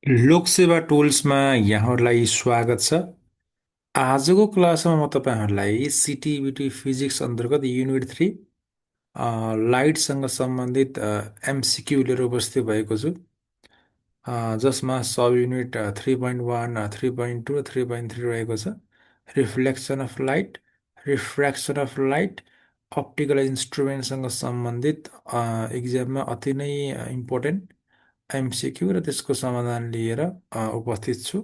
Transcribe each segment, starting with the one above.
लोकसेवा टुल्समा यहाँहरूलाई स्वागत छ। आजको क्लासमा म तपाईँहरूलाई सिटिबिटी फिजिक्स अन्तर्गत युनिट 3 लाइटसँग सम्बन्धित एमसिक्यू लिएर उपस्थित भएको छु। जसमा सब युनिट 3.1 3.2 3.3 रहेको छ। Reflection of light, refraction of light, optical इन्स्ट्रुमेन्टसँग सम्बन्धित इक्जाममा अति नै इम्पोर्टेन्ट एमसिक्यू र त्यसको समाधान लिएर उपस्थित छु।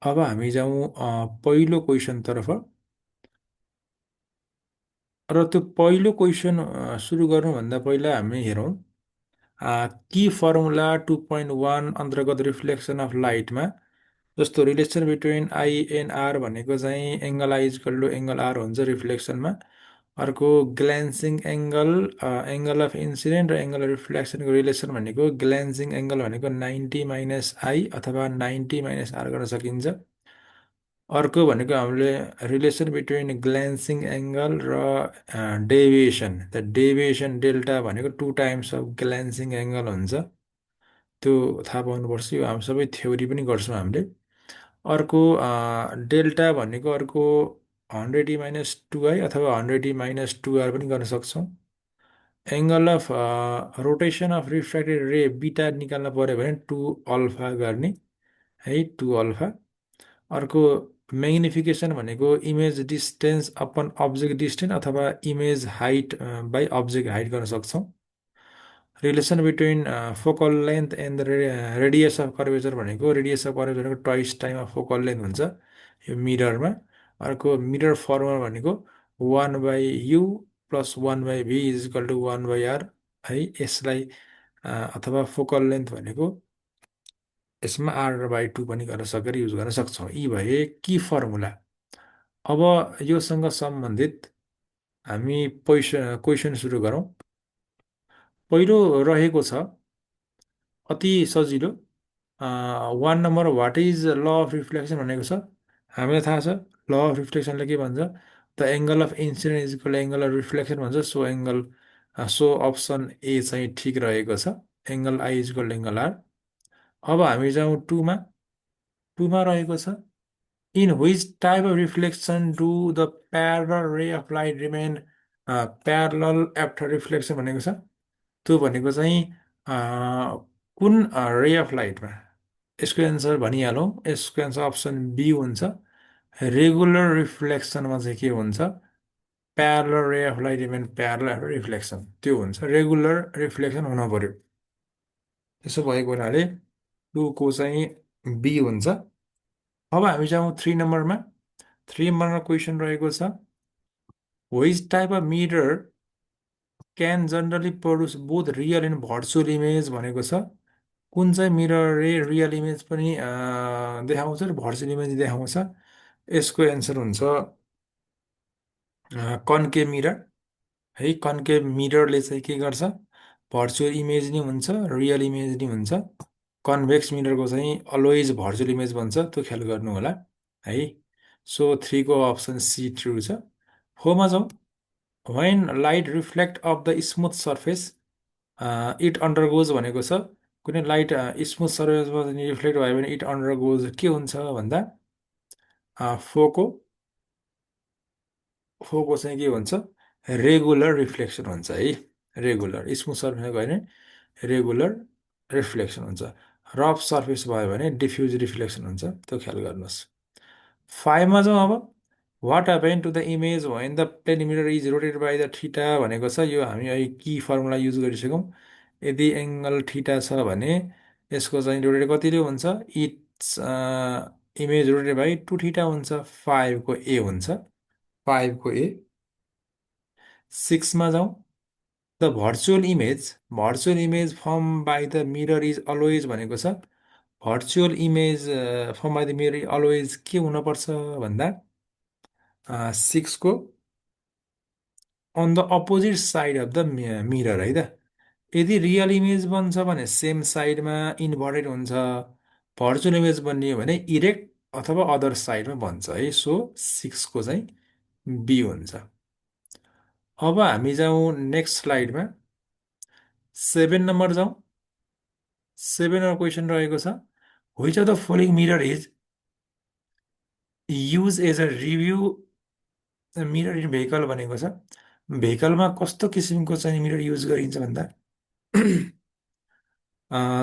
अब हामी जाउँ पहिलो क्वेसनतर्फ। र त्यो पहिलो क्वेसन सुरु गर्नुभन्दा पहिला हामी हेरौँ की फर्मुला 2.1 अन्तर्गत रिफ्लेक्सन अफ लाइटमा जस्तो relation between I and R भनेको चाहिँ angle I equal to angle R हुन्छ रिफ्लेक्सनमा। अर्को glancing angle, angle of incident र एङ्गल अफ रिफ्लेक्सनको रिलेसन भनेको ग्ल्यान्सिङ एङ्गल भनेको 90 माइनस आई अथवा 90 माइनस आर गर्न सकिन्छ। अर्को भनेको हामीले रिलेसन बिट्विन ग्ल्यान्सिङ एङ्गल र डेभिएसन, द डेभिएसन डेल्टा भनेको 2 टाइम्स अफ ग्ल्यान्सिङ एङ्गल हुन्छ। त्यो थाहा पाउनुपर्छ। यो हामी सबै थ्योरी पनि गर्छौँ हामीले। अर्को डेल्टा भनेको अर्को 100 माइनस 2i अथवा 100 माइनस 2r पनि गर्न सक्छौँ। एङ्गल अफ रोटेसन अफ रिफ्र्याक्टेड रे बिटा निकाल्न पऱ्यो भने 2 अल्फा गर्ने है, 2 अल्फा। अर्को म्याग्निफिकेसन भनेको image distance upon object distance अथवा image height by object height गर्न सक्छौँ। Relation between focal length and radius of curvature भनेको रेडियस अफ कर्वेचर भनेको twice time of focal length हुन्छ यो मिररमा। अर्को मिरर फर्मुला भनेको 1/u plus 1/v is equal to 1/r है। यसलाई अथवा फोकल लेन्थ भनेको यसमा r/2 पनि गर्न सकेर युज गर्न सक्छौँ। यी भए की फर्मुला। अब योसँग सम्बन्धित हामी क्वेसन सुरु गरौँ। पहिलो रहेको छ अति सजिलो। 1 number what is law of reflection भनेको छ। हामीलाई थाहा छ ल अफ रिफ्लेक्सनले के भन्छ, the angle of incident is equal angle of reflection भन्छ। सो अप्सन ए चाहिँ ठिक रहेको छ। Angle I is equal angle R. अब हामी जाउँ टुमा। टुमा रहेको छ in which type of reflection do the parallel ray of light remain parallel after reflection भनेको छ। त्यो भनेको चाहिँ कुन रे अफ लाइटमा, यसको एन्सर भनिहालौँ। यसको एन्सर अप्सन बी हुन्छ। रेगुलर रिफ्लेक्सनमा चाहिँ के हुन्छ, parallel ray of light remain parallel after reflection, त्यो हुन्छ। रेगुलर रिफ्लेक्सन हुन पर्यो। त्यसो भएको हुनाले टुको चाहिँ बी हुन्छ। अब हामी जाउँ 3 नम्बरमा। 3 नम्बरमा क्वेसन रहेको छ which type of mirror can generally produce both real and virtual image भनेको छ। कुन चाहिँ मिररले रियल इमेज पनि देखाउँछ र भर्चुअल इमेज देखाउँछ। यसको एन्सर हुन्छ कन्केभ मिरर है। कन्केभ मिररले चाहिँ के गर्छ, भर्चुअल इमेज नि हुन्छ रियल इमेज नि हुन्छ। कन्भेक्स मिररको चाहिँ अलवेज भर्चुअल इमेज भन्छ, त्यो ख्याल गर्नु होला है। सो 3को अप्सन सी ट्रु छ। 4मा जाउँ। When light reflect off the smooth surface it undergoes भनेको छ। कुनै लाइट स्मुथ सर्फेसमा रिफ्लेक्ट भयो भने इट अन्डरगोज के हुन्छ भन्दा फोको फोको चाहिँ के हुन्छ, रेगुलर रिफ्लेक्सन हुन्छ है। रेगुलर स्मुथ सर्फेस भयो भने रेगुलर रिफ्लेक्सन हुन्छ। रफ सर्फेस भयो भने डिफ्युज रिफ्लेक्सन हुन्छ, त्यो ख्याल गर्नुहोस्। 5मा जाउँ। अब what happen to the image when the plane mirror is rotated by the theta भनेको छ। यो हामी अहिले की फर्मुला युज गरिसक्यौँ। यदि एङ्गल थीटा छ भने यसको चाहिँ रोटेड कतिले हुन्छ, इट्स इमेज रोटेड बाई 2θ हुन्छ। 5को ए हुन्छ। 5को ए। 6मा जाउँ। The virtual image form by the mirror is always भनेको छ। Virtual image form by the mirror always के हुनपर्छ भन्दा 6को on the opposite side of the mirror है त। यदि रियल इमेज बन्छ भने सेम साइडमा इन्भर्टेड हुन्छ। भर्चुअल इमेज बन्ने हो भने इरेक्ट अथवा अदर साइडमा बन्छ है। सो 6को चाहिँ बी हुन्छ। अब हामी जाउँ नेक्स्ट स्लाइडमा। 7 नम्बर जाउँ। 7 नम्बर क्वेसन रहेको छ which of the following mirror is use as a rearview mirror in vehicle भनेको छ। भेहिकलमा कस्तो किसिमको चाहिँ मिरर युज गरिन्छ भन्दा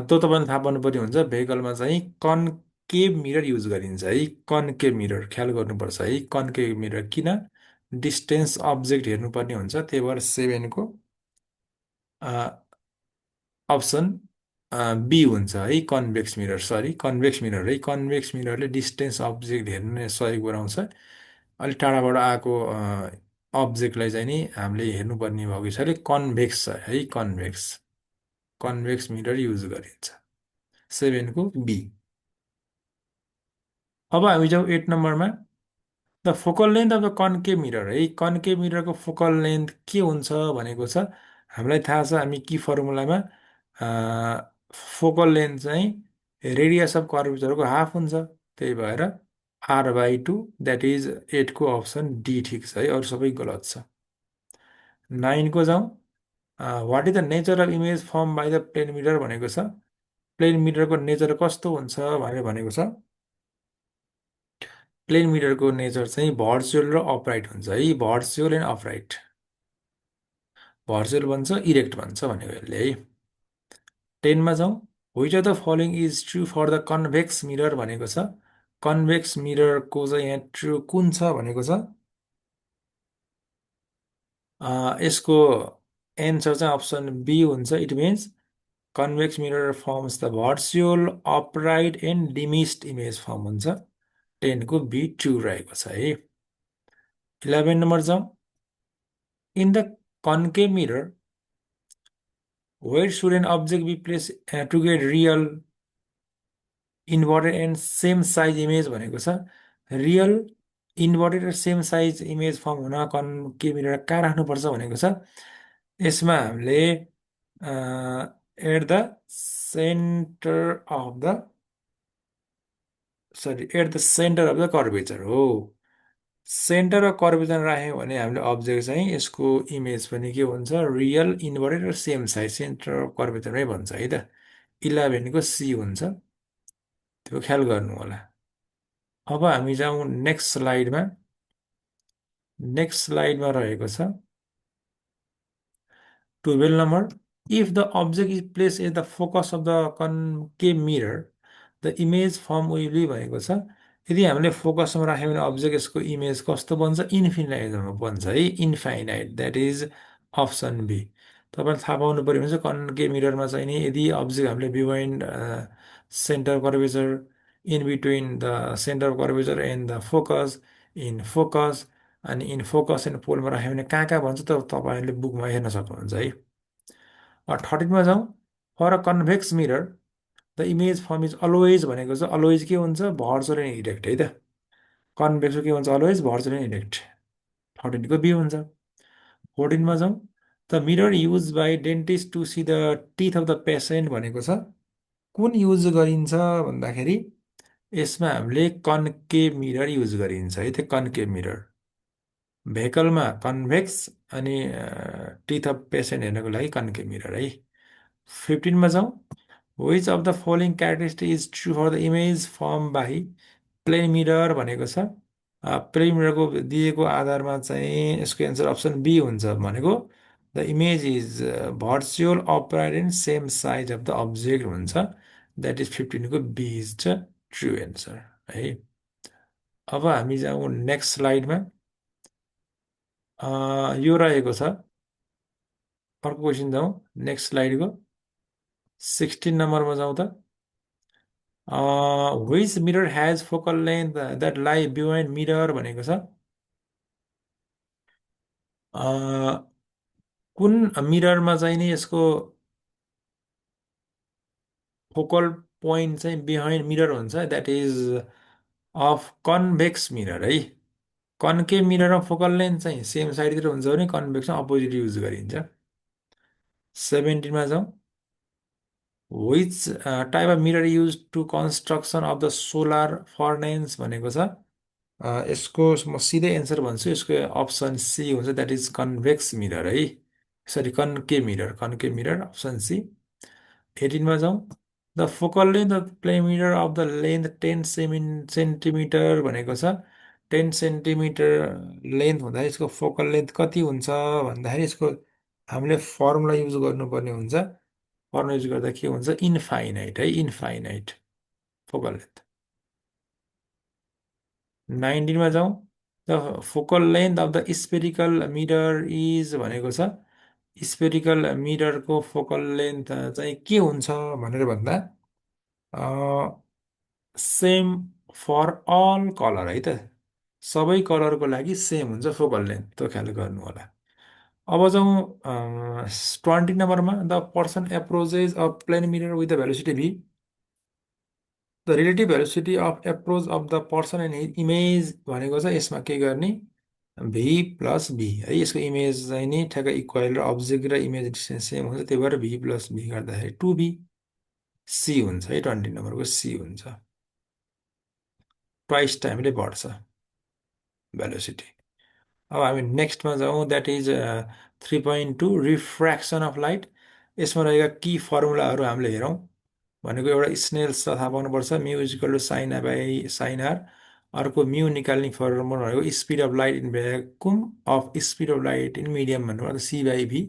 त्यो तपाईँले थाहा पाउनुपर्ने हुन्छ। भेहिकलमा चाहिँ कन्केभ मिरर युज गरिन्छ है। कन्केभ मिरर ख्याल गर्नुपर्छ है। कन्केभ मिरर किन? डिस्टेन्स अब्जेक्ट हेर्नुपर्ने हुन्छ। त्यही भएर 7 को अप्सन बी हुन्छ है। Convex mirror, sorry convex mirror है। कन्भेक्स मिररले डिस्टेन्स अब्जेक्ट हेर्ने सहयोग गराउँछ। अलिक टाढाबाट आएको अब्जेक्टलाई चाहिँ नि हामीले हेर्नुपर्ने भएको हिसाबले कन्भेक्स छ है। कन्भेक्स कन्भेक्स मिरर युज गरिन्छ। 7 को बी। अब हामी जाउँ 8 नम्बरमा। The focal length of the concave mirror है। कन्केभ मिररको फोकल लेन्थ के हुन्छ भनेको छ। हामीलाई थाहा छ, हामी की फर्मुलामा फोकल लेन्थ चाहिँ रेडियस अफ कर्वेचरको हाफ हुन्छ। त्यही भएर r/2, द्याट इज 8 को अप्सन डी ठिक छ है। अरू सबै गलत छ। 9 को जाउँ। What is the nature of image form by the plane mirror भनेको छ। प्लेन मिररको नेचर कस्तो हुन्छ भनेर भनेको छ। प्लेन मिररको नेचर चाहिँ भर्चुअल र अपराइट हुन्छ है। Virtual and upright. भर्चुअल भन्छ, इरेक्ट भन्छ भनेको यसले है। 10 मा जाउँ। Which of the following is true for the convex mirror भनेको छ। कन्भेक्स मिररको चाहिँ यहाँ ट्रु कुन छ भनेको छ। यसको एन्सर चाहिँ अप्सन बी हुन्छ। It means convex mirror forms the virtual upright and diminished image form हुन्छ। 10 को बी ट्रु रहेको छ है। 11 नम्बर जाउँ। In the concave mirror where should an object be placed to get real inverted and same size image भनेको छ। Real inverted र same size image form हुन कन्केभ मिरर कहाँ राख्नुपर्छ भनेको छ। यसमा हामीले at the centre of the at the centre of the curvature हो। सेन्टर अफ कर्वेचर राख्यौँ भने हामीले अब्जेक्ट चाहिँ यसको इमेज पनि के हुन्छ, रियल इन्भर्टेड र सेम साइज सेन्टर अफ कर्वेचरमै भन्छ है त। 11 को सी हुन्छ। त्यो ख्याल गर्नु होला। अब हामी जाउँ नेक्स्ट स्लाइडमा। नेक्स्ट स्लाइडमा रहेको छ 12 number. If the object is place at the focus of the concave mirror the image form will be भनेको छ। यदि हामीले फोकसमा राख्यौँ भने अब्जेक्ट यसको इमेज कस्तो बन्छ, इन्फिनाइटमा बन्छ है। Infinite, that is option B. तपाईँले थाहा पाउनु पऱ्यो भने चाहिँ कन्केभ मिररमा चाहिँ नि यदि अब्जेक्ट हामीले behind centre curvature, in between the centre curvature and the focus, in focus, अनि इन फोकस एन्ड पोलमा राख्यो भने कहाँ कहाँ भन्छ त तपाईँहरूले बुकमा हेर्न सक्नुहुन्छ है। 13 मा जाउँ। For a convex mirror the image form is always भनेको छ। अलवेज के हुन्छ, भर्चुअल एन्ड इरेक्ट है त। कन्भेक्सको के हुन्छ, अलवेज भर्चुअल एन्ड इरेक्ट। 13 को बी हुन्छ। 14 मा जाउँ। The mirror use by dentist to see the teeth of the patient भनेको छ। कुन युज गरिन्छ भन्दाखेरि यसमा हामीले कन्केभ मिरर युज गरिन्छ है। त्यो कन्केभ मिरर भेहिकलमा कन्भेक्स, अनि टिथ अफ पेसेन्ट हेर्नको लागि कन्केभ मिरर है। 15 मा जाउँ। Which of the following characteristic is true for the image form by plane mirror भनेको छ। प्लेन मिररको दिएको आधारमा चाहिँ यसको एन्सर अप्सन बी हुन्छ। भनेको the image is virtual upright and same size of the object हुन्छ। द्याट इज 15 को B is the true answer है। अब हामी जाउँ नेक्स्ट स्लाइडमा। यो रहेको छ। अर्को क्वेसन जाउँ नेक्स्ट स्लाइडको 16 नम्बरमा जाउँ त। Which mirror has focal length that लाई बिहाइन्ड मिरर भनेको छ। कुन मिररमा चाहिँ नि यसको फोकल पोइन्ट चाहिँ बिहाइन्ड मिरर हुन्छ, that is of convex mirror है। कन्केभ मिररमा फोकल लेन्थ चाहिँ सेम साइडतिर हुन्छ भने कन्भेक्समा अपोजिट युज गरिन्छ। 17 मा जाउँ। Which type of mirror use to construction of the solar furnace भनेको छ। यसको म सिधै एन्सर भन्छु। यसको अप्सन सी हुन्छ, द्याट इज कन्भेक्स मिरर है। Sorry, concave mirror, concave mirror option C. 18 मा जाउँ। The focal length of plane mirror of the length 10 centimetre भनेको छ। 10 सेन्टिमिटर लेन्थ हुँदा यसको फोकल लेन्थ कति हुन्छ भन्दाखेरि यसको हामीले फर्मुला युज गर्नुपर्ने हुन्छ। फर्मुला युज गर्दा के हुन्छ, इन्फाइनाइट है, इन्फाइनाइट फोकल लेन्थ। 19मा जाउँ। The focal length of the spherical mirror is भनेको छ। स्पेरिकल मिररको फोकल लेन्थ चाहिँ के हुन्छ भनेर भन्दा सेम फर अल कलर है त, सबै कलरको लागि सेम हुन्छ फोकल लेन्थ, त्यो ख्याल गर्नु होला। अब जाउँ 20 नम्बरमा। The person approaches a plane mirror with the velocity V. The relative velocity of approach of the person and his image भनेको छ। यसमा के गर्ने, भी प्लस भी है, यसको इमेज चाहिँ नि ठ्याक्कै इक्वल र अब्जेक्ट र इमेज डिस्टेन्स सेम हुन्छ, त्यही भएर भी प्लस भी गर्दाखेरि 2भी। सी हुन्छ है, 20 नम्बरको सी हुन्छ। ट्वाइस टाइमले बढ्छ भेलोसिटी। अब हामी नेक्स्टमा जाउँ, that is 3.2 refraction of light. यसमा रहेका की फर्मुलाहरू हामीले हेरौँ। भनेको एउटा स्नेल्स थाहा पाउनुपर्छ, mu is equal to sine A by sine R. अर्को म्यु निकाल्ने फर्मुला भनेको speed of light in vacuum of speed of light in medium भन्नु, सी बाई भी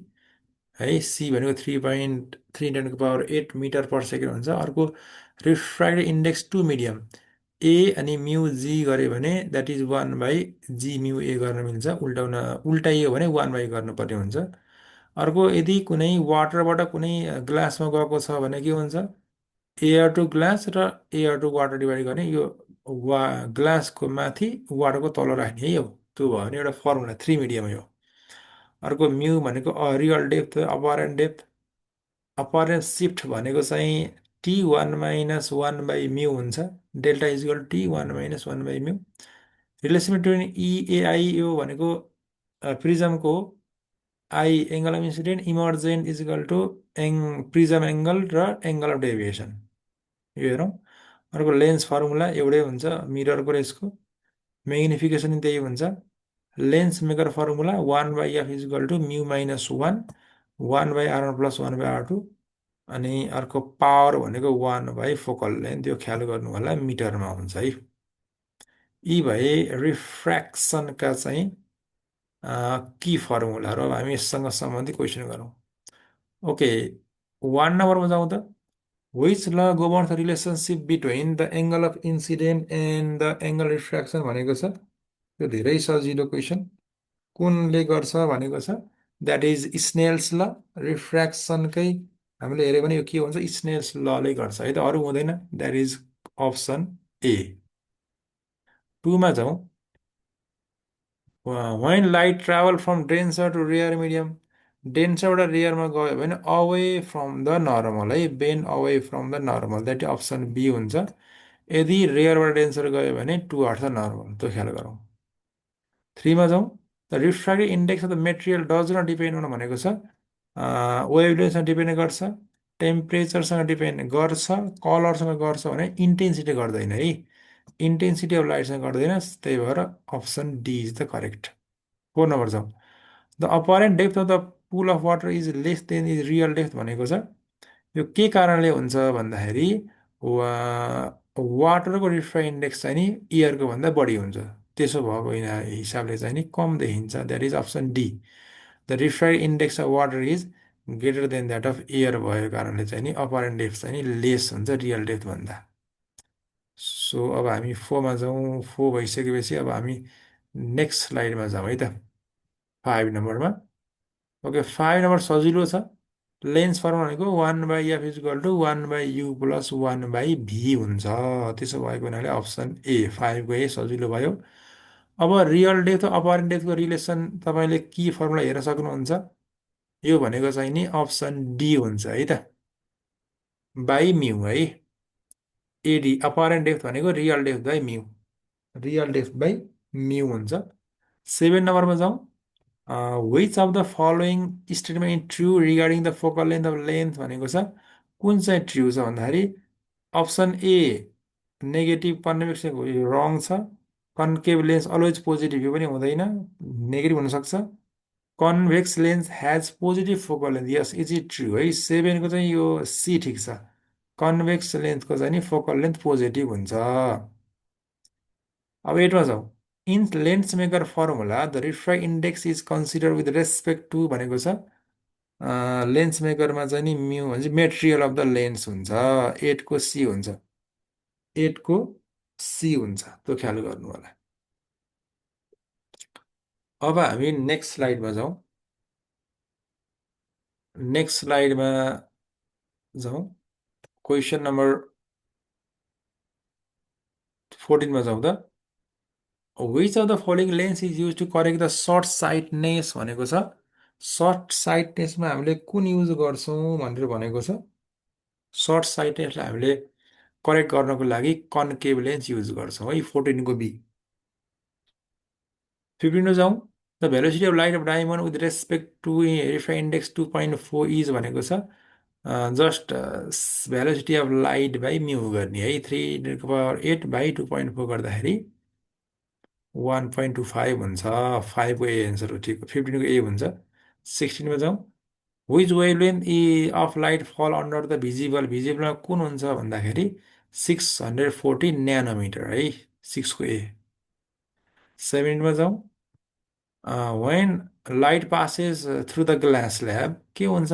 है। सी भनेको 3.3 × 10⁸ मिटर पर सेकेन्ड हुन्छ। अर्को रिफ्र्याक्टिभ इन्डेक्स टु मिडियम ए अनि म्यु जी गऱ्यो भने द्याट इज 1/जी म्यु ए गर्न मिल्छ। उल्टाइयो भने 1/, गर्नुपर्ने हुन्छ। अर्को यदि कुनै वाटरबाट कुनै ग्लासमा गएको छ भने के हुन्छ, एयर टु ग्लास र एयर टु वाटर डिभाइड गर्ने, यो ग्लासको माथि वाटरको तल राख्ने है, यो त्यो भयो भने एउटा फर्मुला 3 मिडियम हो। अर्को म्यु भनेको real depth, apparent depth. Apparent shift भनेको चाहिँ T1 - 1/म्यु हुन्छ। डेल्टा इजिकल T1 - 1/म्यु। रिलेसन बिट्विन इएआई, यो भनेको प्रिजमको I angle of incident emergent is equal to prism angle र एङ्गल अफ डेभिएसन, यो हेरौँ। अर्को लेन्स फर्मुला एउटै हुन्छ मिररको र यसको, म्याग्निफिकेसन त्यही हुन्छ। Lens maker formula 1/f is equal to mu minus 1, 1/r1 plus 1/r2। अनि अर्को पावर भनेको 1/फोकल लेन्थ, यो ख्याल गर्नु होला, मिटरमा हुन्छ है। यी भए रिफ्र्याक्सनका चाहिँ की फर्मुलाहरू। अब हामी यससँग सम्बन्धित क्वेसन गरौँ। ओके, 1 नम्बरमा जाउँ त। Which law governs the relationship between the angle of incident and the angle refraction भनेको छ। यो धेरै सजिलो क्वेसन। कुनले गर्छ भनेको छ, द्याट इज स्नेल्स ल। रिफ्र्याक्सनकै हामीले हेऱ्यो भने यो के हुन्छ, स्नेल्स लले गर्छ है त, अरू हुँदैन। That is option A. 2मा जाउँ। when light travel from denser to rare medium, डेन्सरबाट रेयरमा गयो भने अवे फ्रम द नर्मल है, bent away from the normal, that option B हुन्छ। यदि रेयरबाट डेन्सर गयो भने टुवर्ड्स द नर्मल, त्यो ख्याल गरौँ। 3मा जाउँ। The refractive index of the material does not depend हुन भनेको छ। वेभलेन्थसँग डिपेन्ड गर्छ, टेम्परेचरसँग डिपेन्ड गर्छ, कलरसँग गर्छ भने इन्टेन्सिटी गर्दैन है। इन्टेन्सिटी अफ लाइटसँग गर्दैन, त्यही भएर option D is the correct. 4 नम्बर जाउँ। The apparent depth of the pool of water is less than is real depth भनेको छ। यो के कारणले हुन्छ भन्दाखेरि वाटरको रिफ्र्याक्टिभ इन्डेक्स चाहिँ नि एयरको भन्दा बढी हुन्छ, त्यसो भएको हिसाबले चाहिँ नि कम देखिन्छ, that is option D. The refractive index of water is greater than that of air भएको कारणले चाहिँ नि अपरेन्ट डेप्थ चाहिँ नि लेस हुन्छ रियल डेप्थ भन्दा। सो अब हामी 4मा जाउँ। 4 भइसकेपछि अब हामी नेक्स्ट स्लाइडमा जाउँ है त, 5 नम्बरमा। ओके, 5 नम्बर सजिलो छ। लेन्स फर्मुला भनेको 1/f is equal to 1/u plus 1/v हुन्छ। त्यसो भएको हुनाले अप्सन ए 5 गए, सजिलो भयो। अब रियल डेप्थ अपरेन्ट डेप्थको रिलेसन तपाईँले की फर्मुला हेर्न सक्नुहुन्छ। यो भनेको चाहिँ नि अप्सन डी हुन्छ है त, बाई म्यु है। एडी अपरेन्ट डेप्थ भनेको रियल डेप्थ बाई म्यु, रियल डेप्थ बाई म्यु हुन्छ। 7 नम्बरमा जाउँ। Which of the following statement true regarding the focal length of length भनेको छ। कुन चाहिँ ट्रु छ भन्दाखेरि अप्सन ए नेगेटिभ कन्भेक्स रङ छ। कन्केभ लेन्स अलवेज पोजिटिभ, यो पनि हुँदैन, नेगेटिभ हुनसक्छ। Convex lens has positive focal length, yes is it true है। 7को चाहिँ यो सी ठिक छ। कन्भेक्स लेन्सको चाहिँ नि फोकल लेन्थ पोजिटिभ हुन्छ। अब 8मा जाउँ। In lens maker formula the refract index is consider with respect to भनेको छ। लेन्स मेकरमा चाहिँ नि म्यू भने चाहिँ मेटेरियल अफ द लेन्स हुन्छ। 8को सी हुन्छ। 8को सी हुन्छ, त्यो ख्याल गर्नु होला। अब हामी नेक्स्ट स्लाइडमा जाउँ। नेक्स्ट स्लाइडमा जाउँ। क्वेसन नम्बर 14मा जाउँ त। Which of the following lens is use to correct the short sightness भनेको छ। सर्ट साइटनेसमा हामीले कुन युज गर्छौँ भनेर भनेको छ। सर्ट साइटनेसलाई हामीले करेक्ट गर्नको लागि कन्केभ लेन्स युज गर्छौँ है। 14को बी। 15 जाउँ। The velocity of light of diamond with respect to refract index 2.4 is भनेको छ। Just velocity of light by mu गर्ने है। 3 × 8 बाई 2.4 गर्दाखेरि 1.25 हुन्छ। 5को ए एन्सर हो, ठिक। 15को ए हुन्छ। 16मा जाउँ। विच वेभलेन्थ अफ लाइट फल अन्डर द भिजिबल, भिजिबलमा कुन हुन्छ भन्दाखेरि 640 न्यानोमिटर है। 6को ए। 17मा जाउँ। When light passes through the glass slab के हुन्छ,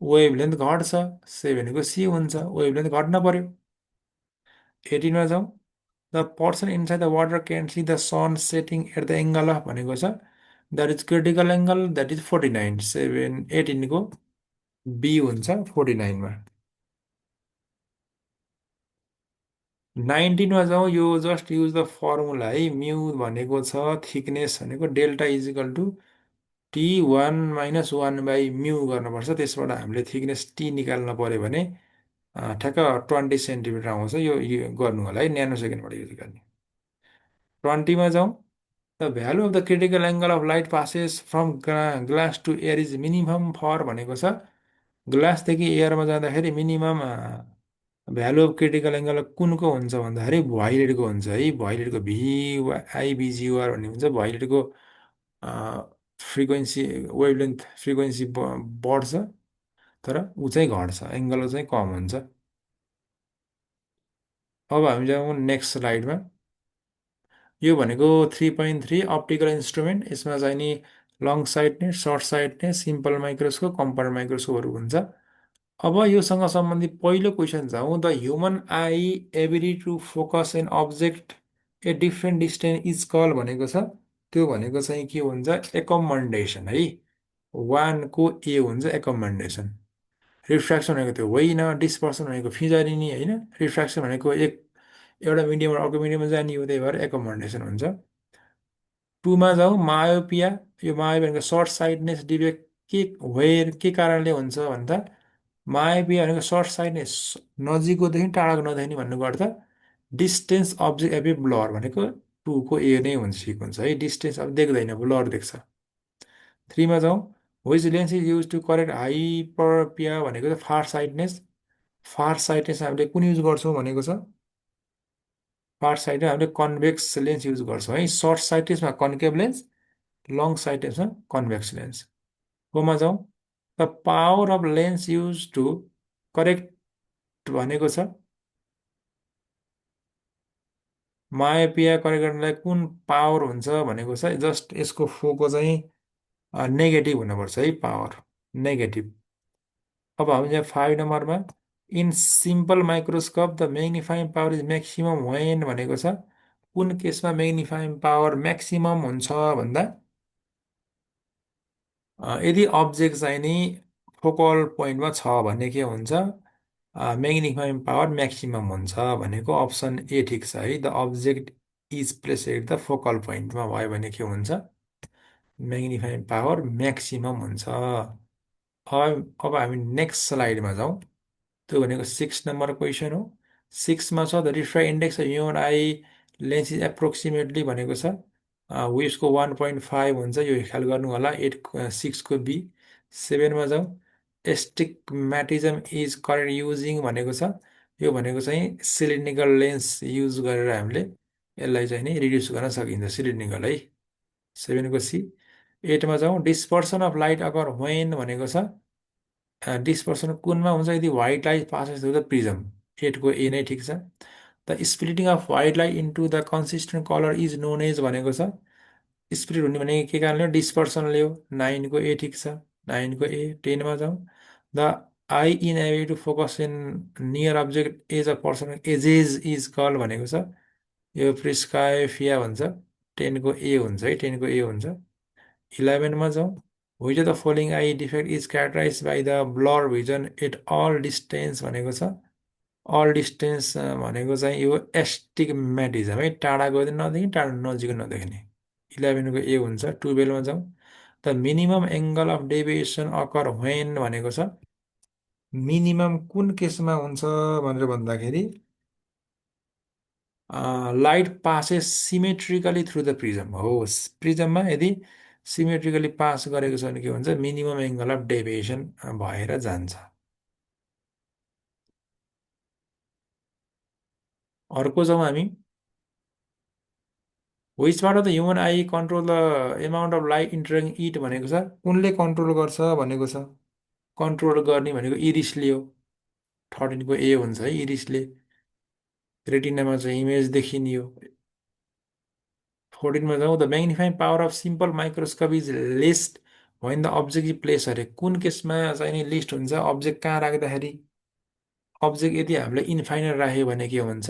वेभलेन्थ घट्छ। 7को सी हुन्छ, वेभलेन्थ घट्न पर्यो। 18मा जाउँ। The person inside the water can see the sun setting at the angle of भनेको छ, that is critical angle, that is 49। 18को बी हुन्छ 49मा। 19मा जाउँ। यो जस्ट युज द फर्मुला है। म्यू भनेको छ थिकनेस भनेको delta is equal to T1 - 1 mu गर्नुपर्छ। त्यसबाट हामीले थिकनेस टी निकाल्न पर्यो भने ठ्याक्क 20 सेन्टिमिटर आउँछ। यो गर्नु होला है, न्यानो सेकेन्डबाट युज गर्ने। 20मा जाउँ। The value of the critical angle of light passes from glass to air is minimum for भनेको छ। ग्लासदेखि एयरमा जाँदाखेरि minimum value of critical angle कुनको हुन्छ भन्दाखेरि भोइलेटको हुन्छ है। भोइलेटको VIBGR भन्ने हुन्छ। भोइलेटको फ्रिक्वेन्सी, वेभलेन्थ फ्रिक्वेन्सी बढ्छ, तर ऊ चाहिँ घट्छ, एङ्गल चाहिँ कम हुन्छ। अब हामी जाउँ नेक्स्ट स्लाइडमा। यो भनेको 3.3 अप्टिकल इन्स्ट्रुमेन्ट। यसमा चाहिँ नि long sightness, short sightness, simple microscope, compound माइक्रोस्कोपहरू हुन्छ। अब योसँग सम्बन्धित पहिलो क्वेसन जाउँ। The human eye ability to focus an object a different distance is call भनेको छ। त्यो भनेको चाहिँ के हुन्छ, एकमेन्डेसन है। 1को ए हुन्छ एकमेन्डेसन। रिफ्र्याक्सन भनेको त्यो होइन। डिस्पर्सन भनेको फिजारिनी होइन। रिफ्र्याक्सन भनेको एउटा मिडियमबाट अर्को मिडियममा जाने हो, त्यही भएर एकमेन्डेसन हुन्छ। 2मा जाउँ। मायोपिया। यो मायोपिया भनेको सर्ट साइटनेस डिफेक्ट के कारणले हुन्छ भन्दा, मायोपिया भनेको सर्ट साइटनेस, नजिककोदेखि टाढाको नदेख्ने भन्नुको अर्थ। डिस्टेन्स अब्जेक्ट एपी ब्लर भनेको 2को ए नै हुन्छ, ठिक हुन्छ है। डिस्टेन्स अब देख्दैन, ब्लर देख्छ। 3मा जाउँ। Which lens is use to correct hyperopia भनेको चाहिँ फार साइटनेस। फार साइटनेस हामीले कुन युज गर्छौँ भनेको छ, फार साइटमा हामीले कन्भेक्स लेन्स युज गर्छौँ है। सर्ट साइटनेसमा कन्केभ लेन्स, लङ साइटनेसमा कन्भेक्स लेन्स। कोमा जाउँ। The power of lens use to correct भनेको छ, मायोपिया करेक्ट गर्नलाई कुन पावर हुन्छ भनेको छ। जस्ट यसको फोको चाहिँ नेगेटिभ हुनुपर्छ है, पावर नेगेटिभ। अब हामी यहाँ 5 नम्बरमा। In simple microscope the magnifying power is maximum when भनेको छ। कुन केसमा म्याग्निफाइङ पावर म्याक्सिमम हुन्छ भन्दा, यदि अब्जेक्ट चाहिँ नि फोकल पोइन्टमा छ भने के हुन्छ, म्याग्निफाइङ पावर म्याक्सिमम हुन्छ भनेको अप्सन ए ठिक छ है। The object is place at the focal पोइन्टमा भयो भने के हुन्छ, म्याग्निफाइङ पावर म्याक्सिमम हुन्छ। अब हामी नेक्स्ट स्लाइडमा जाउँ। त्यो भनेको 6 नम्बर क्वेसन हो। 6मा छ the refract index of human I lens is approximately भनेको छ। उसको 1.5 हुन्छ, यो ख्याल गर्नु होला। 6को बी। 7मा जाउँ। एस्टिग्म्याटिजम इज करेक्ट युजिङ भनेको छ। यो भनेको चाहिँ सिलिन्ड्रिकल लेन्स युज गरेर हामीले यसलाई चाहिँ नि रिड्युस गर्न सकिन्छ, सिलिन्ड्रिकल है। 7को सी। 8मा जाउँ। डिस्पर्सन अफ लाइट अगर वेन भनेको छ। डिस्पर्सन कुनमा हुन्छ यदि white light passes through the prism. 8 को ए नै ठिक छ। The splitting of white light into the consistent colour is known as भनेको छ। स्प्लिट हुने भनेको के कारणले हो? डिस्पर्सनले हो। 9 को ए ठिक छ। 9 को ए। 10मा जाउँ। The eye in ability to focus in near object as a person ages is call भनेको छ। यो प्रिस्काइफिया भन्छ। 10 को ए हुन्छ है। 10 को ए हुन्छ। 11मा जाउँ। Which of the following eye defect is characterize by the blur vision at all distance भनेको छ। अल डिस्टेन्स भनेको चाहिँ यो एस्टिगमेटिजम है। टाढा गयो भने नदेख्ने, टाढा नजिक नदेख्ने। 11को ए हुन्छ। 12मा जाउँ। The minimum angle of deviation occur when भनेको छ। मिनिमम कुन केसमा हुन्छ भनेर भन्दाखेरि light passes symmetrically through the prism हो। प्रिजममा यदि सिमेट्रिकली पास गरेको छ भने के हुन्छ? मिनिमम एङ्गल अफ डेभिएसन भएर जान्छ। अर्को जाउँ हामी। Which part of the human I control the amount of light entering it भनेको छ। कुनले कन्ट्रोल गर्छ भनेको छ। कन्ट्रोल गर्ने भनेको इरिसले हो। 13को ए हुन्छ है। इरिसले रेटिनामा चाहिँ इमेज देखिने हो। 14मा जाउँ। The magnifying power of simple microscope is least when the object is place अरे। कुन केसमा चाहिँ नि लिस्ट हुन्छ? अब्जेक्ट कहाँ राख्दाखेरि। अब्जेक्ट यदि हामीले इन्फाइनाइट राख्यो भने के हुन्छ?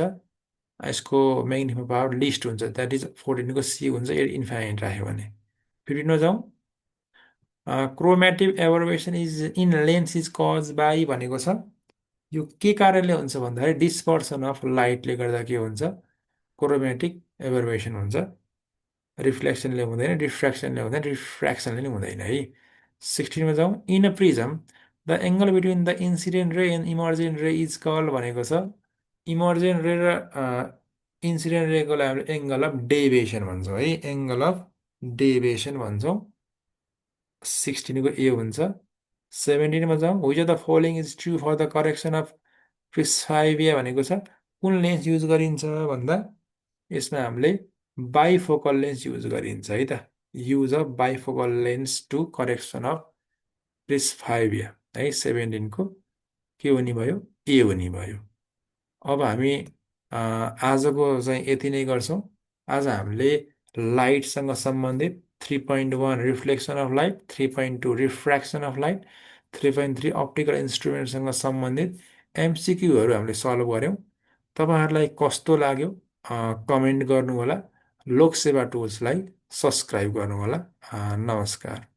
यसको म्याग्निफाइङ पावर लिस्ट हुन्छ। द्याट इज 14को सी हुन्छ यदि इन्फाइनाइट राख्यो भने। 15मा जाउँ। Chromatic aberration is in lens is cause by भनेको छ। यो के कारणले हुन्छ भन्दाखेरि डिस्पर्सन अफ लाइटले गर्दा के हुन्छ? क्रोमेटिक एबर्भेसन हुन्छ। रिफ्लेक्सनले हुँदैन, डिफ्र्याक्सनले हुँदैन, रिफ्र्याक्सनले नि हुँदैन है। 16मा जाउँ। In a prism the angle between the incident रे एन्ड इमर्जेन्ट रे इज कल भनेको छ। इमर्जेन्ट रे र इन्सिडेन्ट रेकोलाई हामीले एङ्गल अफ डेभिएसन भन्छौँ है। एङ्गल अफ डेभिएसन भन्छौँ। 16को ए हुन्छ। 17मा जाउँ। Which of the following is true for the correction of presbyopia भनेको छ। कुन लेन्स युज गरिन्छ भन्दा यसमा हामीले बाइफोकल लेन्स युज गरिन्छ है त। Use of bifocal lens to correction of presbyopia है। 17को के हुने भयो? ए हुने भयो। अब हामी आजको चाहिँ यति नै गर्छौँ। आज हामीले लाइटसँग सम्बन्धित 3.1 reflection of light, 3.2 refraction of light, 3.3 optical इन्स्ट्रुमेन्टसँग सम्बन्धित एमसिक्यूहरू हामीले सल्भ गऱ्यौँ। तपाईँहरूलाई कस्तो लाग्यो कमेन्ट गर्नुहोला। लोकसेवा टुल्सलाई सब्सक्राइब गर्नुहोला। नमस्कार।